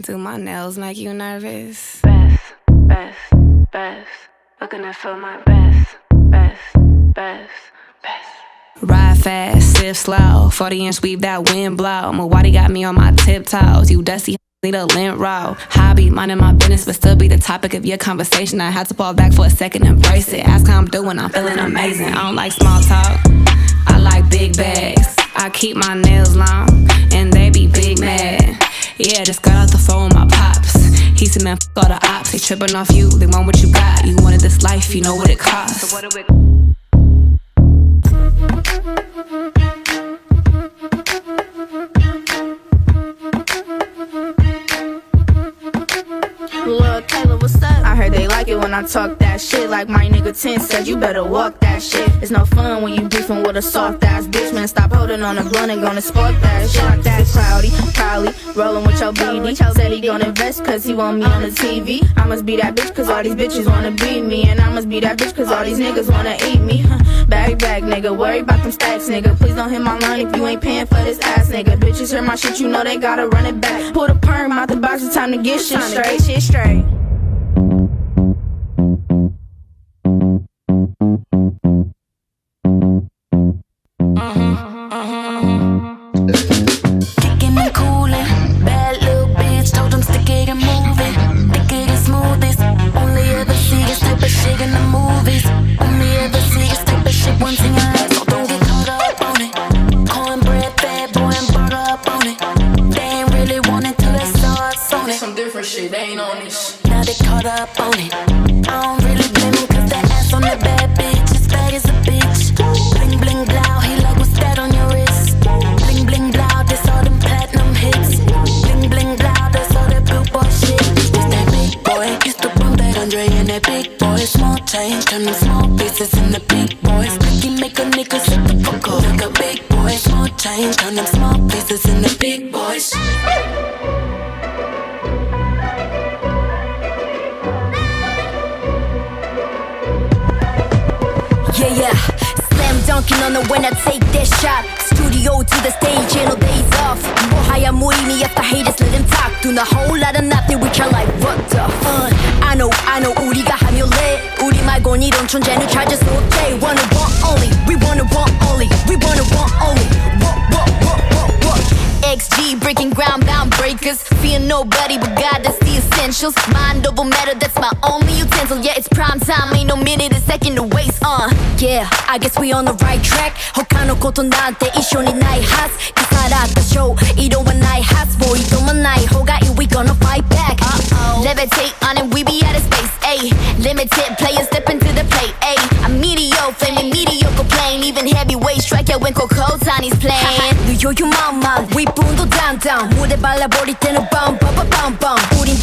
Do my nails make you nervous? Best. Looking for my best. Ride fast, sip slow, 40-inch sweep that wind blow. Mawadi got me on my tiptoes. You dusty, need a lint roll. Hobby, minding my business, but still be the topic of your conversation. I had to fall back for a second, embrace it. Ask how I'm doing, I'm feeling amazing. I don't like small talk, I like big bags. I keep my nails long, and they be big mad. Yeah, just got out the phone with my pops. He said, man, f*** all the ops. They tripping off you, they want what you got. You wanted this life, you know what it costs. So what do we... Lil' Taylor, what's up? I heard they like it when I talk that shit. Like my nigga 10 said, you better walk that shit. It's no fun when you beefing with a soft ass bitch. Man, stop holding on the blunt and gonna spark that shit. Like that cloudy, probably rolling with your BD. Said he gon' invest cause he want me on the TV. I must be that bitch cause all these bitches wanna beat me. And I must be that bitch cause all these niggas wanna eat me. Bag, nigga, worry about them stacks, nigga. Please don't hit my line if you ain't paying for this ass, nigga. Bitches hear my shit, you know they gotta run it back. Pull the perm out the box, it's time to get shit straight. Kicking and cooling, bad little bitch, told them stick it and move it. Think it is smoothest, only ever see this type of shit in the movies. Only ever see this type of shit once in your life, so don't get caught up on it. Cornbread, bad boy, and butter up on it. They ain't really want it till they saw us on it. Some different shit, they ain't on this. Now they caught up on it. I don't really blame him cause that ass on the bad bitch is bad as a bitch. Bling bling blow, he like what's that on your wrist? Bling bling blow, that's all them platinum hits. Bling bling blow, that's all that billboard shit. It's that big boy, used to bump that Andre and that big boy. Small change, turn them small pieces into big boys. Blicky make a nigga sit the fuck up like a big boy. Small change, turn them small pieces into big boys. Yeah, slam dunking on it when I take that shot. Studio to the stage, ain't no days off. 뭐하야 무의미 if the haters let them talk. Doing a whole lot of nothing, we can like what the fuck. I know, 우리가 하면 돼. 우리 말곤 이런 존재는 찾을 수 없대. Wanna want only, we wanna want only, we wanna want only. What. XG breaking ground, bound breakers. Fear nobody but God, that's the essentials. Mind over matter, that's my only utensil. Yeah, it's prime time, ain't no minute a second to waste. Yeah, I guess we on the right track. 他のことなんて一緒にないはず。腐らったショー、色はないはず。ボイドもない方がいい、we gonna fight back. Levitate on it, we be out of space. Ayy, limited players step into the plate. Ayy, I'm mediocre, flaming mediocre plane. Even heavyweight strike out when Coco Tany's playing. 누요유 마음만, we 분도 down. 무대 발라버릴 때는 bum. 우린